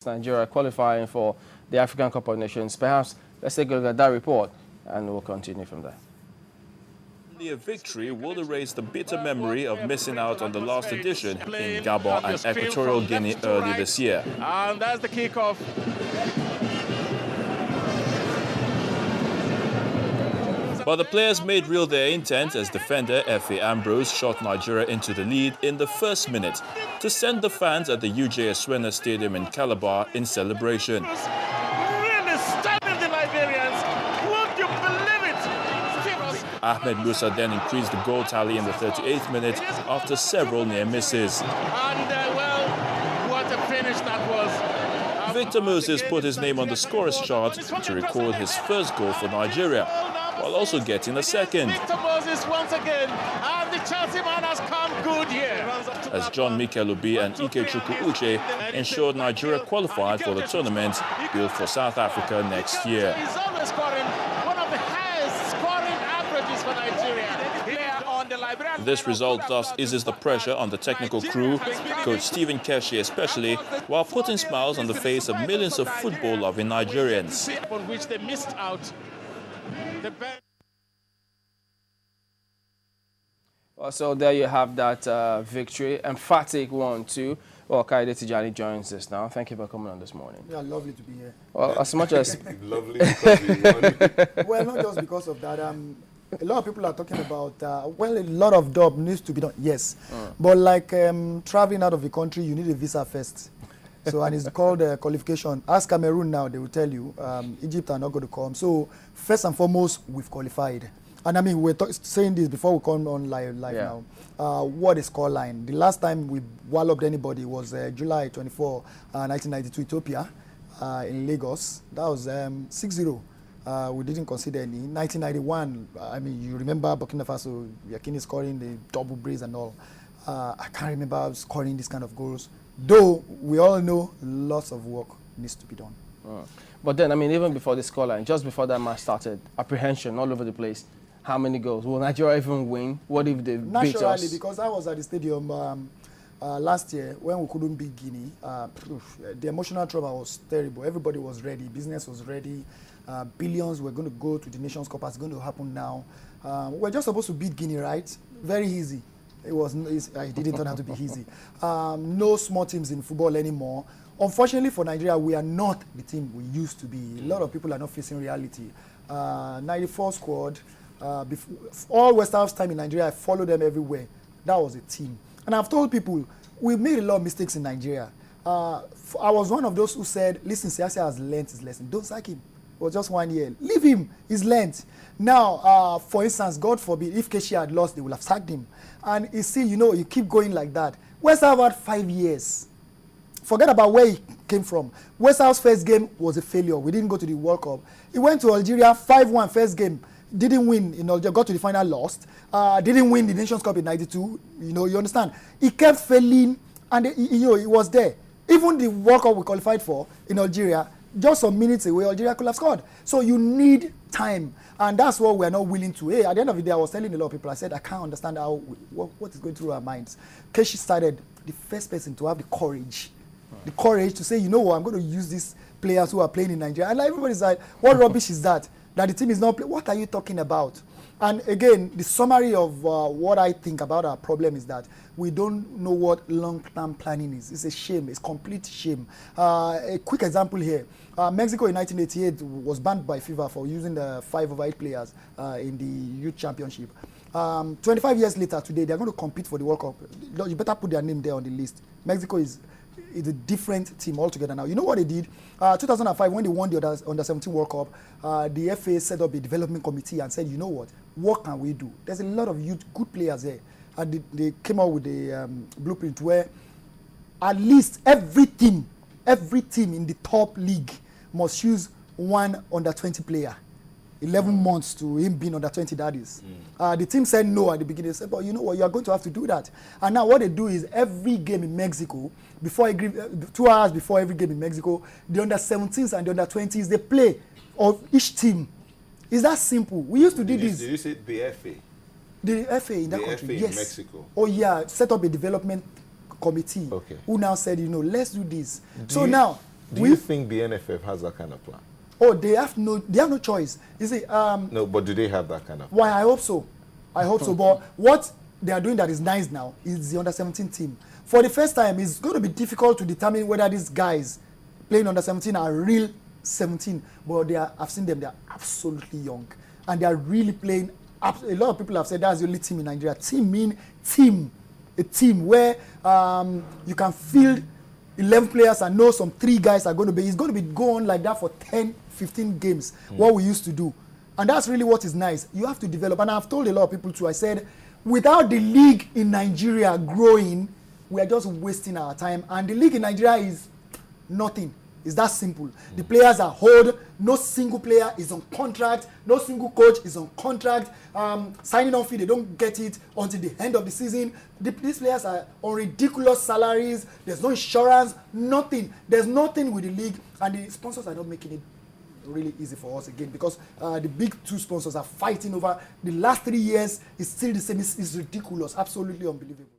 Nigeria qualifying for the African Cup of Nations. Perhaps let's take a look at that report and we'll continue from there. A victory will erase the bitter memory of missing out on the last edition in Gabon and Equatorial Guinea early this year. And that's the kickoff. But the players made real their intent as defender Efe Ambrose shot Nigeria into the lead in the first minute to send the fans at the UJ Eswena Stadium in Calabar in celebration. Really stunning, the Liberians. Would you believe it? Ahmed Musa then increased the goal tally in the 38th minute after several near misses. And well, what a finish that was. Victor Moses put his name on the scorer's chart to record his first goal for Nigeria, while also getting a second. Victor Moses once again, and the Chelsea man has come good here. As John Mikel Obi and Ikechukwu Uche ensured Nigeria qualified for the tournament built for South Africa next year. He's always scoring one of the highest scoring averages for Nigeria. This result thus eases the pressure on the technical crew, Coach Stephen Keshi especially, while putting smiles on the face of millions of football-loving Nigerians. On which they missed out. So there you have that victory, emphatic one too. Well, Kayode Tijani joins us now. Thank you for coming on this morning. Yeah, lovely to be here. Well, as much as Lovely. Well, not just because of that. A lot of people are talking about, well, a lot of job needs to be done, yes. But like traveling out of the country, you need a visa first. So, and it's called qualification. Ask Cameroon now, they will tell you. Egypt are not going to come. So, first and foremost, we've qualified. And I mean, we're saying this before we come on live now. What is scoreline? The last time we walloped anybody was July 24, 1992, Ethiopia, in Lagos. That was 6-0. We didn't concede any. 1991, I mean, you remember Burkina Faso, Yakini scoring the double brace and all. I can't remember scoring this kind of goals. Though we all know lots of work needs to be done. But then, I mean, even before the scoreline, just before that match started, apprehension all over the place. How many goals? Will Nigeria even win? What if they beat us? Naturally, because I was at the stadium last year when we couldn't beat Guinea. The emotional trauma was terrible. Everybody was ready. Business was ready. Billions were going to go to the Nations Cup. It's going to happen now. We're just supposed to beat Guinea, right? Very easy. It didn't turn out to be easy. No small teams in football anymore. Unfortunately for Nigeria, we are not the team we used to be. A lot of people are not facing reality. 94 squad. All West Half's time in Nigeria, I follow them everywhere. That was a team. And I've told people, we've made a lot of mistakes in Nigeria. I was one of those who said, listen, Siasia has learned his lesson. Don't sack him. It was just 1 year. Leave him. He's learned. Now, for instance, God forbid, if Keshi had lost, they would have sacked him. And you see, you keep going like that. West Ham had 5 years. Forget about where he came from. West Ham's first game was a failure. We didn't go to the World Cup. He went to Algeria, 5-1 first game. Didn't win in Algeria, got to the final, lost. Didn't win the Nations Cup in 92. You understand? He kept failing, and he was there. Even the World Cup we qualified for in Algeria, just some minutes away, Algeria could have scored. So you need time, and that's what we're not willing to. Hey, at the end of the day, I was telling a lot of people, I said, I can't understand what is going through our minds. Keshi started the first person to have the courage to say, you know what, I'm going to use these players who are playing in Nigeria. And everybody's like, what rubbish is that? That the team is not playing. What are you talking about? And again, the summary of what I think about our problem is that we don't know what long-term planning is. It's a shame. It's complete shame. A quick example here. Mexico in 1988 was banned by FIFA for using the 5-over-8 players in the youth championship. 25 years later, today, they're going to compete for the World Cup. You better put their name there on the list. Mexico is a different team altogether now. You know what they did? 2005, when they won the Under-17 World Cup, the FA set up a development committee and said, you know what can we do? There's a lot of youth, good players there. And they came out with a blueprint where at least every team in the top league must use one Under-20 player. 11 months to him being Under-20, that is. The team said no at the beginning. They said, but you know what, you are going to have to do that. And now what they do is every game in Mexico, 2 hours before every game in Mexico, the Under-17s and the Under-20s, they play of each team. It's that simple. We used to do this. Did you say the FA? The FA in that the country, FA yes. in Mexico. Oh yeah, set up a development committee who now said, let's do this. So now, Do you think the NFF has that kind of plan? Oh, they have no choice. You see, no, but do they have that kind of plan? Why? I hope so. I hope so. But what they are doing that is nice now is the under-17 team. For the first time, it's going to be difficult to determine whether these guys playing under-17 are real 17. But I've seen them, they are absolutely young. And they are really playing. A lot of people have said that's the only team in Nigeria. Team mean team. A team where you can field 11 players and know some 3 guys are going to be. It's going to be going like that for 10, 15 games, what we used to do. And that's really what is nice. You have to develop. And I've told a lot of people too, I said, without the league in Nigeria growing, we are just wasting our time. And the league in Nigeria is nothing. It's that simple. The players are hold. No single player is on contract. No single coach is on contract. Signing on fee, they don't get it until the end of the season. These players are on ridiculous salaries. There's no insurance, nothing. There's nothing with the league. And the sponsors are not making it really easy for us again, because the big 2 sponsors are fighting over the last 3 years. It's still the same. It's ridiculous, absolutely unbelievable.